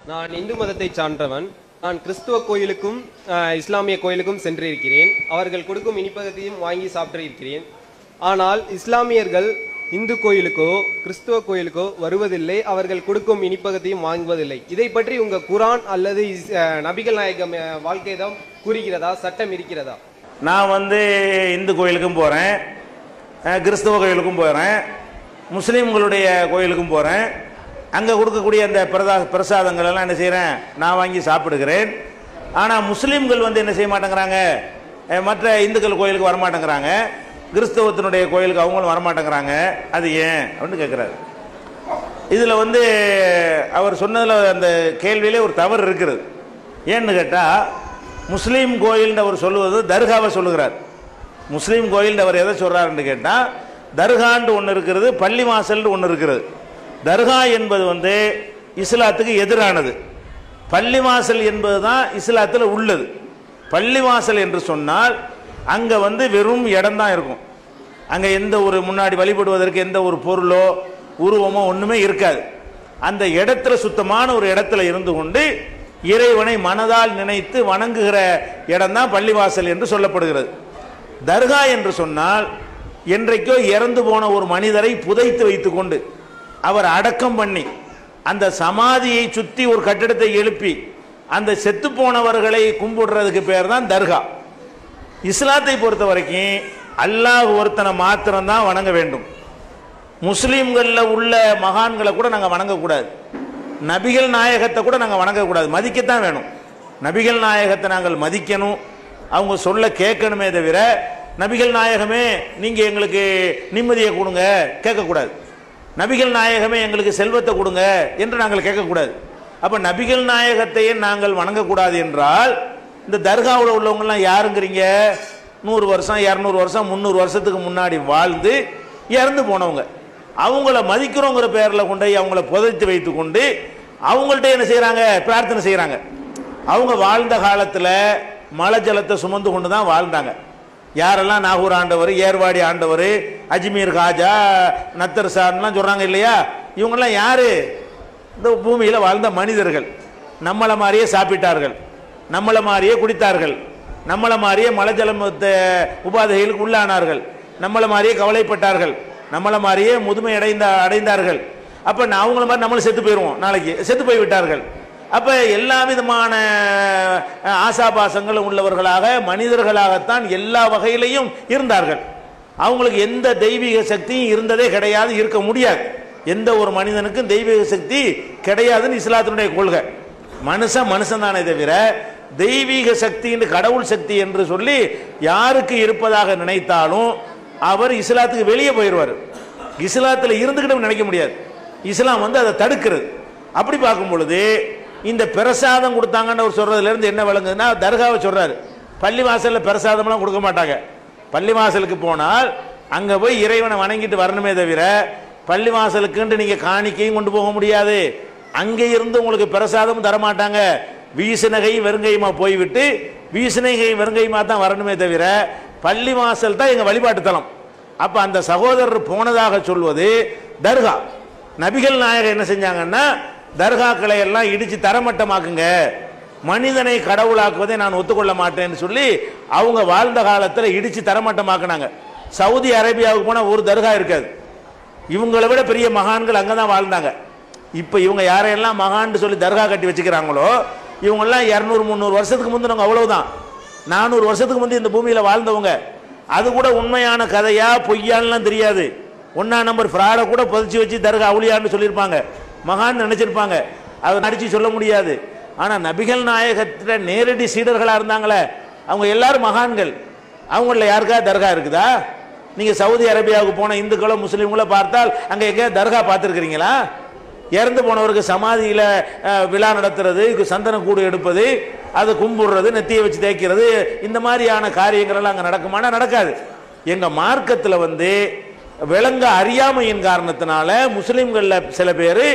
நான் இந்து மதத்தை சார்ந்தவன். நான் கிறிஸ்துவ கோயிலுக்கும் இஸ்லாமிய கோயிலுக்கும் சென்றிருக்கிறேன். அவர்கள் கொடுக்கும் இனிப்பகத்தையும் வாங்கி சாப்பிட்டிருக்கிறேன். ஆனால் இஸ்லாமியர்கள் இந்து கோயிலுக்கோ கிறிஸ்துவ கோயிலுக்கோ வருவதில்லை. அவர்கள் கொடுக்கும் இனிப்பகத்தையும் வாங்குவதில்லை. இதை பற்றி உங்க குரான் அல்லது நபிகள் நாயகம் வாழ்க்கை தான் கூறுகிறதா? சட்டம் இருக்கிறதா? நான் இந்து கோயிலுக்கும் போகிறேன், கிறிஸ்தவ கோயிலுக்கும் போகிறேன், முஸ்லீம்களுடைய கோயிலுக்கும் போகிறேன். அங்கே கொடுக்கக்கூடிய அந்த பிரசாதங்கள் எல்லாம் என்ன செய்கிறேன், நான் வாங்கி சாப்பிடுகிறேன். ஆனால் முஸ்லீம்கள் என்ன செய்ய மாட்டேங்கிறாங்க, மற்ற இந்துக்கள் கோயிலுக்கு வரமாட்டேங்கிறாங்க, கிறிஸ்தவத்தினுடைய கோயிலுக்கு அவங்களும் வரமாட்டேங்கிறாங்க. அது ஏன் அப்படின்னு கேட்குறாரு. இதில் அவர் சொன்னதில் அந்த கேள்வியிலே ஒரு தவறு இருக்கிறது. ஏன்னு கேட்டால், முஸ்லீம் கோயில்னு அவர் சொல்லுவது தர்காவை சொல்லுகிறார். முஸ்லீம் கோயில் அவர் எதை சொல்கிறாருன்னு கேட்டால், தர்கான்னு ஒன்று இருக்கிறது, பள்ளி வாசல்னு ஒன்று இருக்கிறது. தர்கா என்பது இஸ்லாத்துக்கு எதிரானது. பள்ளிவாசல் என்பது தான் இஸ்லாத்தில் உள்ளது. பள்ளிவாசல் என்று சொன்னால் அங்கே வெறும் இடம் தான் இருக்கும். அங்கே எந்த ஒரு முன்னாடி வழிபடுவதற்கு எந்த ஒரு பொருளோ உருவமோ ஒன்றுமே இருக்காது. அந்த இடத்துல சுத்தமான ஒரு இடத்துல இருந்து கொண்டு இறைவனை மனதால் நினைத்து வணங்குகிற இடம் தான் பள்ளிவாசல் என்று சொல்லப்படுகிறது. தர்கா என்று சொன்னால் என்றைக்கோ இறந்து போன ஒரு மனிதரை புதைத்து வைத்து கொண்டு அவர் அடக்கம் பண்ணி அந்த சமாதியை சுற்றி ஒரு கட்டிடத்தை எழுப்பி அந்த செத்து போனவர்களை கும்பிடுறதுக்கு பேர் தான் தர்கா. இஸ்லாத்தை பொறுத்த வரைக்கும் அல்லாஹ் ஒருத்தனை மாத்திரம்தான் வணங்க வேண்டும். முஸ்லீம்களில் உள்ள மகான்களை கூட நாங்கள் வணங்கக்கூடாது. நபிகள் நாயகத்தை கூட நாங்கள் வணங்கக்கூடாது, மதிக்கத்தான் வேணும். நபிகள் நாயகத்தை நாங்கள் மதிக்கணும், அவங்க சொல்ல கேட்கணுமே தவிர நபிகள் நாயகமே நீங்கள் எங்களுக்கு நிம்மதியை கொடுங்க கேட்கக்கூடாது. நபிகள் நாயகமே எங்களுக்கு செல்வத்தை கொடுங்க என்று நாங்கள் கேட்கக்கூடாது. அப்போ நபிகள் நாயகத்தையே நாங்கள் வணங்கக்கூடாது என்றால் இந்த தர்காவில் உள்ளவங்கலாம் யாருங்கிறீங்க? 100 வருஷம் 200 வருஷம் 300 வருஷத்துக்கு முன்னாடி வாழ்ந்து இறந்து போனவங்க. அவங்கள மதிக்கிறோங்கிற பேரில் கொண்டு அவங்கள புதைத்து வைத்து கொண்டு அவங்கள்ட்ட என்ன செய்கிறாங்க, பிரார்த்தனை செய்கிறாங்க. அவங்க வாழ்ந்த காலத்தில் மழை ஜலத்தை சுமந்து கொண்டு தான் வாழ்ந்தாங்க. யாரெல்லாம் நாகூர் ஆண்டவர், ஏர்வாடி ஆண்டவர், அஜ்மீர் காஜா, நத்தர் சார்லாம் சொல்கிறாங்க இல்லையா, இவங்கெல்லாம் யார்? இந்த பூமியில் வாழ்ந்த மனிதர்கள். நம்மளை மாதிரியே சாப்பிட்டார்கள், நம்மளை மாதிரியே குடித்தார்கள், நம்மளை மாதிரியே மலை ஜலம் உபாதைகளுக்கு உள்ளானார்கள், நம்மளை மாதிரியே கவலைப்பட்டார்கள், நம்மளை மாதிரியே முதுமை அடைந்தார்கள். அப்போ அவங்கள மாதிரி நம்மளும் செத்து போயிடுவோம், நாளைக்கு செத்து போய் விட்டார்கள். அப்போ எல்லா விதமான ஆசாபாசங்கள் உள்ளவர்களாக மனிதர்களாகத்தான் எல்லா வகையிலையும் இருந்தார்கள். அவங்களுக்கு எந்த தெய்வீக சக்தியும் இருந்ததே கிடையாது, இருக்க முடியாது. எந்த ஒரு மனிதனுக்கும் தெய்வீக சக்தி கிடையாதுன்னு இஸ்லாத்தினுடைய கொள்கை. மனுஷன் தானே தவிர தெய்வீக சக்தி என்று கடவுள் சக்தி என்று சொல்லி யாருக்கு இருப்பதாக நினைத்தாலும் அவர் இஸ்லாத்துக்கு வெளியே போயிடுவார். இஸ்லாத்தில் இருந்துக்கிட்டு நினைக்க முடியாது. இஸ்லாம் அதை தடுக்கிறது. அப்படி பார்க்கும் பொழுது இந்த பிரசாதம் கொடுத்தாங்கன்னு அவர் சொல்றதுலேருந்து என்ன விளங்குதுன்னா, தர்காவை சொல்றாரு. பள்ளி வாசலில் பிரசாதம்லாம் கொடுக்க மாட்டாங்க. பள்ளி வாசலுக்கு போனால் அங்கே போய் இறைவனை வணங்கிட்டு வரணுமே தவிர பள்ளி வாசலுக்குன்ட்டு நீங்கள் காணிக்கையும் கொண்டு போக முடியாது. அங்கே இருந்து உங்களுக்கு பிரசாதமும் தரமாட்டாங்க. வீசினகை வெறுங்கையுமா போய்விட்டு வீசினகை வெறுங்கையுமா தான் வரணுமே தவிர பள்ளி வாசல் தான் எங்கள் வழிபாட்டு தலம். அப்போ அந்த சகோதரர் போனதாக சொல்வது தர்கா. நபிகள் நாயகம் என்ன செஞ்சாங்கன்னா, தர்காக்களை எல்லாம் இடிச்சு தரமட்டமாக்குங்க, மனிதனை கடவுளாக்குவதை நான் ஒத்துக்கொள்ள மாட்டேன்னு சொல்லி அவங்க வாழ்ந்த காலத்தில் இடிச்சு தரமட்டமாக்குனாங்க. சவுதி அரேபியாவுக்கு போனால் ஒரு தர்கா இருக்காது. இவங்களை விட பெரிய மகான்கள் அங்கே தான் வாழ்ந்தாங்க. இப்போ இவங்க யாரையெல்லாம் மகான்னு சொல்லி தர்கா கட்டி வச்சுக்கிறாங்களோ இவங்கெல்லாம் 200-300 வருஷத்துக்கு முந்தினவங்க, அவ்வளவுதான். 400 வருஷத்துக்கு முந்தைய இந்த பூமியில் வாழ்ந்தவங்க. அது கூட உண்மையான கதையா பொய்யான்லாம் தெரியாது. 1ஆம் நம்பர் ஃப்ராடை கூட புதைச்சி வச்சு தர்கா அவுளியான்னு சொல்லியிருப்பாங்க, மகான் நினைச்சிருப்பாங்க. அதை நடிச்சு சொல்ல முடியாது. ஆனால் நபிகள் நாயகத்தில் நேரடி சீடர்களாக இருந்தாங்களே அவங்க எல்லாரும் மகான்கள். அவங்கள யாருக்கா தர்கா இருக்குதா? நீங்கள் சவுதி அரேபியாவுக்கு போன இந்துக்களோ முஸ்லீம்களோ பார்த்தால் அங்கே எங்கே தர்கா பார்த்துருக்கிறீங்களா? இறந்து போனவருக்கு சமாதியில் விழா நடத்துறது, சந்தன கூடு எடுப்பது, அதை கும்பிடுறது, நெத்தியை வச்சு தேய்க்கிறது, இந்த மாதிரியான காரியங்கள்லாம் அங்கே நடக்குமானா நடக்காது. எங்கள் மார்க்கத்தில் விளங்க அறியாமையின் காரணத்தினால முஸ்லிம்களில் சில பேர்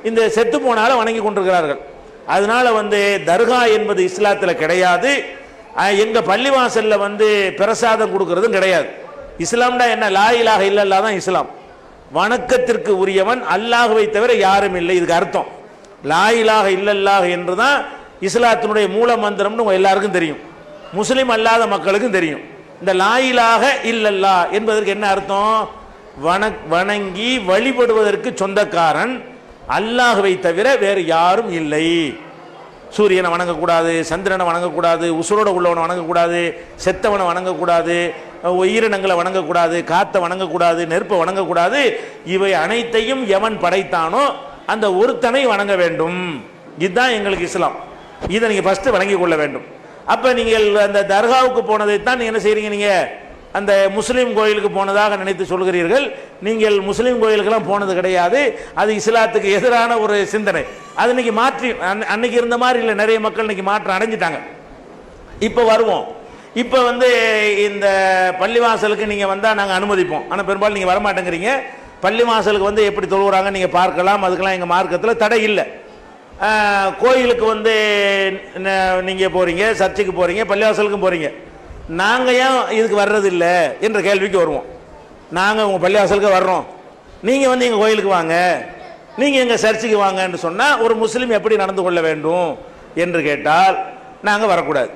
இந்த செத்து போனால வணங்கி கொண்டிருக்கிறார்கள். அதனால தர்கா என்பது இஸ்லாத்தில் கிடையாது. எங்கள் பள்ளிவாசலில் பிரசாதம் கொடுக்கறதும் கிடையாது. இஸ்லாம்டா என்ன? லா இலாஹ இல்லல்லாஹ் தான் இஸ்லாம். வணக்கத்திற்கு உரியவன் அல்லாஹ்வை தவிர யாரும் இல்லை, இதுக்கு அர்த்தம். லா இலாஹ இல்லல்லாஹ் என்றுதான் இஸ்லாத்தினுடைய மூல மந்திரம்னு உங்க எல்லாருக்கும் தெரியும், முஸ்லிம் அல்லாத மக்களுக்கும் தெரியும். இந்த லா இலாஹ இல்லல்லாஹ் என்பதற்கு என்ன அர்த்தம்? வணங்கி வழிபடுவதற்கு சொந்தக்காரன் அல்லாஹ்வை தவிர வேறு யாரும் இல்லை. சூரியனை வணங்கக்கூடாது, சந்திரனை வணங்கக்கூடாது, உசுரோட உள்ளவனை வணங்கக்கூடாது, செத்தவனை வணங்கக்கூடாது, உயிரினங்களை வணங்கக்கூடாது, காற்றை வணங்கக்கூடாது, நெருப்பை வணங்கக்கூடாது. இவை அனைத்தையும் எவன் படைத்தானோ அந்த ஒருத்தனை வணங்க வேண்டும். இதுதான் எங்களுக்கு இஸ்லாம். இதை நீங்கள் ஃபஸ்ட்டு வணங்கி கொள்ள வேண்டும். அப்போ நீங்கள் அந்த தர்காவுக்கு போனதைத்தான் நீங்கள் என்ன செய்கிறீங்க? நீங்கள் அந்த முஸ்லீம் கோயிலுக்கு போனதாக நினைத்து சொல்கிறீர்கள். நீங்கள் முஸ்லீம் கோயிலுக்கெல்லாம் போனது கிடையாது. அது இஸ்லாத்துக்கு எதிரான ஒரு சிந்தனை. அது இன்னைக்கு மாற்றி, அன்னைக்கு இருந்த மாதிரி இல்லை, நிறைய மக்கள் இன்னைக்கு மாற்றம் அடைஞ்சிட்டாங்க. இப்போ வருவோம். இப்போ இந்த பள்ளிவாசலுக்கு நீங்கள் வந்தால் நாங்கள் அனுமதிப்போம். ஆனால் பெரும்பாலும் நீங்கள் வரமாட்டேங்கிறீங்க. பள்ளிவாசலுக்கு எப்படி தொழுகிறாங்க நீங்கள் பார்க்கலாம். அதுக்கெல்லாம் எங்கள் மார்க்கத்தில் தடை இல்லை. கோயிலுக்கு நீங்கள் போகிறீங்க, சர்ச்சுக்கு போகிறீங்க, பள்ளிவாசலுக்கும் போகிறீங்க. நாங்கள் ஏன் இதுக்கு வர்றதில்லை என்ற கேள்விக்கு வருவோம். நாங்கள் உங்கள் பள்ளிவாசலுக்கு வர்றோம், நீங்கள் எங்கள் கோயிலுக்கு வாங்க, நீங்கள் எங்கள் சர்ச்சுக்கு வாங்கன்னு சொன்னால் ஒரு முஸ்லீம் எப்படி நடந்து கொள்ள வேண்டும் என்று கேட்டால் நாங்கள் வரக்கூடாது.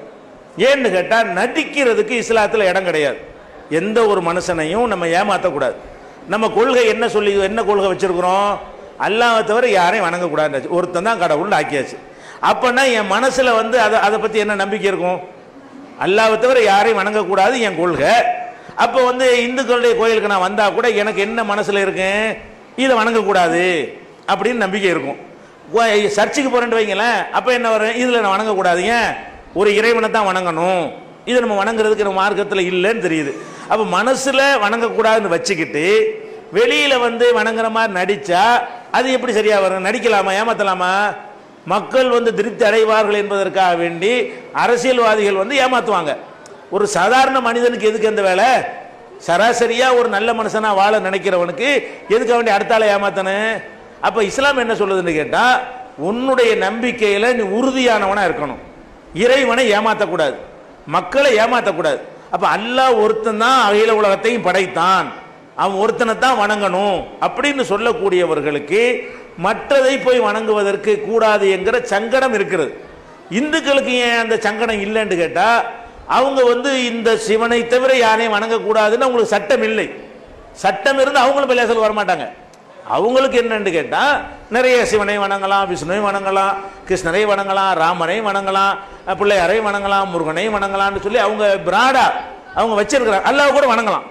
ஏன்னு கேட்டால் நடிக்கிறதுக்கு இஸ்லாத்தில் இடம் கிடையாது. எந்த ஒரு மனுஷனையும் நம்ம ஏமாற்றக்கூடாது. நம்ம கொள்கை என்ன கொள்கை வச்சிருக்கிறோம்? அல்லாஹ்வை தவிர யாரையும் வணங்கக்கூடாது. ஒருத்தன் தான் கடவுள்னு ஆக்கியாச்சு. அப்போனா என் மனசில் அதை பற்றி என்ன நம்பிக்கை இருக்கும்? அல்லாஹ்வை தவிர யாரையும் வணங்கக்கூடாது என் கொள்கை. அப்போ இந்துக்களுடைய கோயிலுக்கு நான் வந்தால் கூட எனக்கு என்ன மனசில் இருக்கேன்? இதை வணங்கக்கூடாது அப்படின்னு நம்பிக்கை இருக்கும். சர்ச்சுக்கு போகிறேன்னு வைங்களேன், அப்போ என்ன வரும்? இதில் நான் வணங்கக்கூடாதுங்க, ஒரு இறைவனை தான் வணங்கணும், இதை நம்ம வணங்குறதுக்கு நம்ம மார்க்கத்தில் இல்லைன்னு தெரியுது. அப்போ மனசில் வணங்கக்கூடாதுன்னு வச்சுக்கிட்டு வெளியில் வணங்குற மாதிரி நடித்தா அது எப்படி சரியாக வரும்? நடிக்கலாமா? ஏமாற்றலாமா? மக்கள் திருப்தி அடைவார்கள் என்பதற்காக வேண்டி அரசியல்வாதிகள் ஏமாற்றுவாங்க. ஒரு சாதாரண மனிதனுக்கு எதுக்கு அந்த வேலை? சராசரியாக ஒரு நல்ல மனுஷனா வாழ நினைக்கிறவனுக்கு எதுக்கு வேண்டி அடுத்தால ஏமாத்தணும்? அப்போ இஸ்லாம் என்ன சொல்லுதுன்னு கேட்டால், உன்னுடைய நம்பிக்கையில் நீ உறுதியானவனா இருக்கணும். இறைவனை ஏமாற்றக்கூடாது, மக்களை ஏமாற்றக்கூடாது. அப்போ அல்லாஹ் ஒருத்தன் தான் அகில உலகத்தையும் படைத்தான், அவன் ஒருத்தனை தான் வணங்கணும் அப்படின்னு சொல்லக்கூடியவர்களுக்கு மற்றதை போய் வணங்குவதற்கு கூடாது என்கிற சங்கடம் இருக்கிறது. இந்துக்களுக்கு ஏன் அந்த சங்கடம் இல்லைன்னு கேட்டால், அவங்க இந்த சிவனை தவிர யாரையும் வணங்கக்கூடாதுன்னு அவங்களுக்கு சட்டம் இல்லை. சட்டம் இருந்து அவங்களும் பள்ளிவாசல் வரமாட்டாங்க. அவங்களுக்கு என்னன்னு கேட்டால், நிறைய சிவனை வணங்கலாம், விஷ்ணுவை வணங்கலாம், கிருஷ்ணரை வணங்கலாம், ராமரை வணங்கலாம், பிள்ளையாரை வணங்கலாம், முருகனை வணங்கலாம்னு சொல்லி அவங்க பிராடா அவங்க வச்சிருக்கிறாங்க. அல்லாஹ் கூட வணங்கலாம்.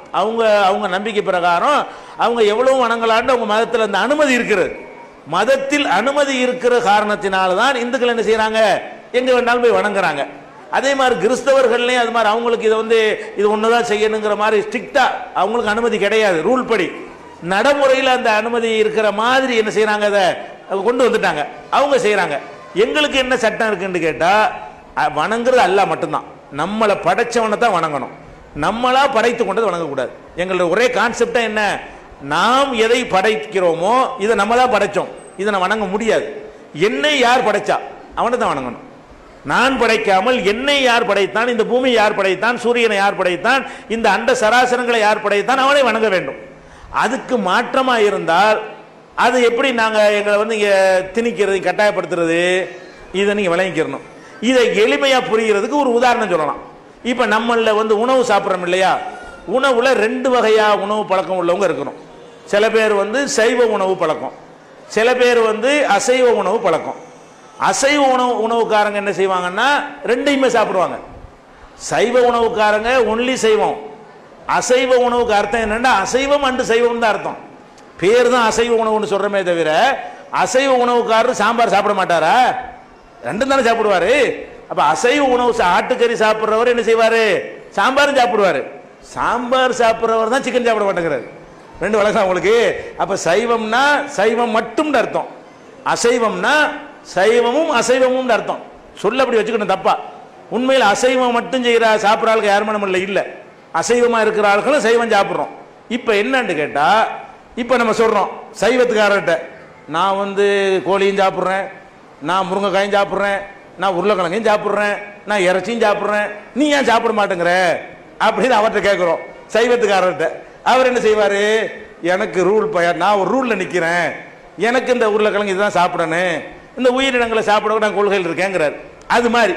அவங்க நம்பிக்கை பிரகாரம் அவங்க எவ்வளவு வணங்கலான்னு அவங்க மதத்தில் அந்த அனுமதி இருக்கிறது. மதத்தில் அனுமதி இருக்கிற காரணத்தினால்தான் இந்துக்கள் என்ன செய்யறாங்க? எங்க வேணாலும் போய் வணங்குறாங்க. அதே மாதிரி கிறிஸ்தவர்கள்லேயும் அது மாதிரி அவங்களுக்கு இது ஒண்ணுதான் செய்யணுங்கிற மாதிரி ஸ்ட்ரிக்டா அவங்களுக்கு அனுமதி கிடையாது. ரூல் படி நடைமுறையில் அந்த அனுமதி இருக்கிற மாதிரி என்ன செய்யறாங்க? அதை கொண்டு வந்துட்டாங்க, அவங்க செய்யறாங்க. எங்களுக்கு என்ன சட்டம் இருக்குன்னு கேட்டா, வணங்குறது அல்லாஹ் மட்டும்தான். நம்மளை படைச்சவனை தான் வணங்கணும், நம்மளா படைத்து கொண்டது வணங்கக்கூடாது. எங்களுடைய ஒரே கான்செப்டா என்ன? நாம் எதை படைக்கிறோமோ இதை நம்ம தான் படைச்சோம், இதை நான் வணங்க முடியாது. என்னை யார் படைச்சா அவனை தான் வணங்கணும். நான் படைக்காமல் என்னை யார் படைத்தான், இந்த பூமி யார் படைத்தான், சூரியனை யார் படைத்தான், இந்த அண்ட சராசரங்களை யார் படைத்தான், அவனை வணங்க வேண்டும். அதுக்கு மாற்றமா இருந்தால் அது எப்படி நாங்க எங்களை இங்க திணிக்கிறது, கட்டாயப்படுத்துறது? இதை நீங்க விளங்கிக்கிறணும். இதை எளிமையா புரிகிறதுக்கு ஒரு உதாரணம் சொல்லலாம். இப்ப நம்மள உணவு சாப்பிட்றோம் இல்லையா? உணவுல ரெண்டு வகையா உணவு பழக்கம் உள்ளவங்க இருக்கணும். சில பேர் சைவ உணவு பழக்கம், சில பேர் அசைவ உணவு பழக்கம். அசைவ உணவுக்காரங்க என்ன செய்வாங்கன்னா ரெண்டையுமே சாப்பிடுவாங்க. சைவ உணவுக்காரங்க ஒன்லி சைவம். அசைவ உணவுக்கு அர்த்தம் என்னன்னா அசைவம் அண்டு சைவம் தான் அர்த்தம். பேர் தான் அசைவ உணவுன்னு சொல்றமே தவிர அசைவ உணவுக்காரர் சாம்பார் சாப்பிட மாட்டாரா? ரெண்டும் தானே சாப்பிடுவாரு. அப்ப அசைவ உணவு ஆட்டுக்கறி சாப்பிட்றவர் என்ன செய்வாரு? சாம்பாரும் சாப்பிடுவாரு. சாம்பார் சாப்பிட்றவர் தான் சிக்கன் சாப்பிட மாட்டேங்கிறாரு. ரெண்டு வழக்கம் உங்களுக்கு. அப்ப சைவம்னா சைவம் மட்டும் அர்த்தம், அசைவம்னா சைவமும் அசைவமும் அர்த்தம். சொல்ல அப்படி வச்சுக்கணும் தப்பா. உண்மையில் அசைவம் மட்டும் செய்யற சாப்பிட்ற ஆளுக்கு யார் மனம் இல்லை. அசைவமா இருக்கிற ஆளுகளும் சைவம் சாப்பிட்றோம். இப்ப என்னன்னு கேட்டா, இப்ப நம்ம சொல்றோம் சைவத்துக்காரர்கிட்ட, நான் கோழியும் சாப்பிட்றேன், நான் முருங்கைக்காயும் சாப்பிட்றேன், நான் உருளைக்கிழங்கையும் சாப்பிட்றேன், நான் இறைச்சியும் சாப்பிட்றேன், நீ ஏன் சாப்பிட மாட்டேங்கிற அப்படின்னு அவர்கிட்ட கேட்குறோம் சைவத்துக்காரர்கிட்ட. அவர் என்ன செய்வாரு? எனக்கு ரூல் நான் ஒரு ரூல்ல நிக்கிறேன், எனக்கு இந்த உருளைக்கிழங்கு இதுதான் சாப்பிடணும், இந்த உயிரினங்களை சாப்பிட நான் கொள்கையில் இருக்கேங்கிறார். அது மாதிரி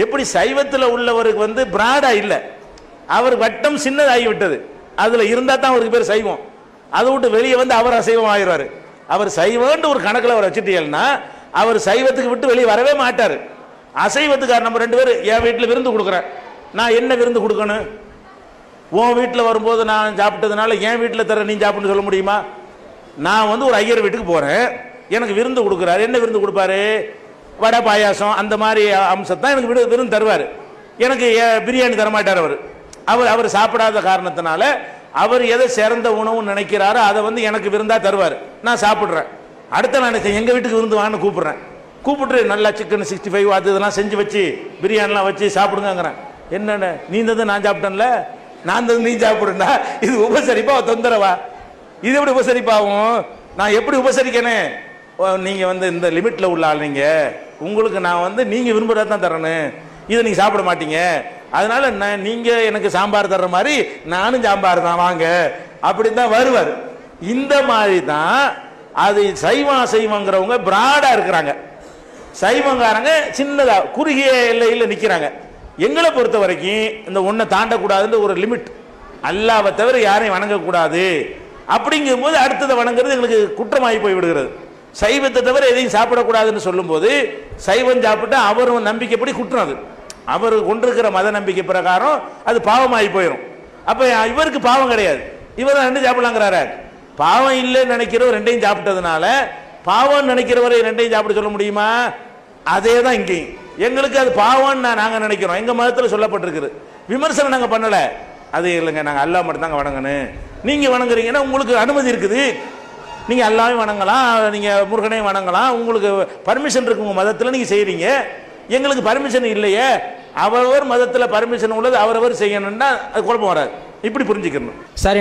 எப்படி சைவத்தில் உள்ளவருக்கு வந்து பிராடா இல்லை, அவர் வட்டம் சின்னதாகி விட்டது, அதுல இருந்தா தான் அவருக்கு பேர் சைவம். அதை விட்டு வெளியே வந்து அவர் அசைவம் ஆயிடுவாரு. அவர் சைவம்னு ஒரு கணக்கில் அவர் வச்சுட்டீங்கன்னா அவர் சைவத்துக்கு விட்டு வெளியே வரவே மாட்டார். அசைவத்துக்கார் நம்ம 2 பேரும் என் வீட்டில் விருந்து கொடுக்குறேன், நான் என்ன விருந்து கொடுக்கணும்? உன் வீட்டில் வரும்போது நான் சாப்பிட்டதுனால என் வீட்டில் தர நீ சாப்பிட்டு சொல்ல முடியுமா? நான் வந்து ஒரு ஐயர் வீட்டுக்கு போறேன், எனக்கு விருந்து கொடுக்குறாரு. என்ன விருந்து கொடுப்பாரு? வடை பாயாசம் அந்த மாதிரி அம்சத்தான் எனக்கு விருந்து தருவார். எனக்கு பிரியாணி தரமாட்டார் அவர். அவர் சாப்பிடாத காரணத்தினால அவர் எதை சிறந்த உணவுன்னு நினைக்கிறாரோ அதை வந்து எனக்கு விருந்தா தருவார். நான் சாப்பிட்றேன். அடுத்த நான் எங்கள் வீட்டுக்கு விருந்து வான்னு கூப்பிட்டு நல்லா சிக்கன் 65 அது இதெல்லாம் செஞ்சு வச்சு பிரியாணிலாம் வச்சு சாப்பிடுங்கிறேன். என்னென்ன நீ தந்து நான் சாப்பிட்டேன்ல, நான் தந்து நீ சாப்பிடுனா இது உபசரிப்பா தொந்தரவா? இது எப்படி உபசரிப்பாகும்? நான் எப்படி உபசரிக்கணும்? நீங்கள் வந்து இந்த லிமிட்டில் உள்ள ஆள், நீங்கள் உங்களுக்கு நான் வந்து நீங்கள் விரும்புகிறத தான் தரணும், இதை நீங்கள் சாப்பிட மாட்டீங்க, அதனால நீங்கள் எனக்கு சாம்பார் தர்ற மாதிரி நானும் சாம்பார் தான் வாங்க அப்படின்னு தான் வருவார். இந்த மாதிரி தான் அது சைவம் அசைவங்கிறவங்க பிராடா இருக்கிறாங்க, சைவங்காரங்க சின்னதா குறுகிய எல்லையில் நிற்கிறாங்க. எங்களை பொறுத்த வரைக்கும் இந்த ஒன்றை தாண்டக்கூடாதுன்ற ஒரு லிமிட், அல்லாஹ்வை தவிர யாரையும் வணங்கக்கூடாது அப்படிங்கும் போது அடுத்ததை வணங்குறது எங்களுக்கு குற்றமாகி போய் விடுகிறது. சைவத்தை தவிர எதையும் சாப்பிடக்கூடாதுன்னு சொல்லும்போது சைவம் சாப்பிட்டா அவர் நம்பிக்கைப்படி குற்றம், அது அவர் கொண்டிருக்கிற மத நம்பிக்கை பிரகாரம் அது பாவமாகி போயிடும். அப்ப இவருக்கு பாவம் கிடையாது, இவர் 2 சாப்பிடலாங்கிறாரு. பாவம் இல்லைன்னு நினைக்கிறவர் 2ஐயும் சாப்பிட்டதுனால பாவம் நினைக்கிறவரை 2ஐயும் சாப்பிட சொல்ல முடியுமா? அதே தான் இங்கேயும் எங்களுக்கு அது பாவம்னு நாங்கள் நினைக்கிறோம். எங்க மதத்தில் சொல்லப்பட்டிருக்குது. விமர்சனம் நாங்கள் பண்ணல, அது இல்லைங்க, நாங்கள் அல்லாஹ் மட்டும் தாங்க வணங்கணும். நீங்க வணங்குறீங்கன்னா உங்களுக்கு அனுமதி இருக்குது, நீங்க அல்லாஹ்வையும் வணங்கலாம், நீங்க முருகனையும் வணங்கலாம், உங்களுக்கு பர்மிஷன் இருக்கு உங்க மதத்தில், நீங்க செய்றீங்க. எங்களுக்கு பர்மிஷன் இல்லையே, அவரவர் மதத்தில் பர்மிஷன் உள்ளது அவரவர் செய்யணும்னா அது குழப்பம் வராது. இப்படி புரிஞ்சுக்கணும். சரி.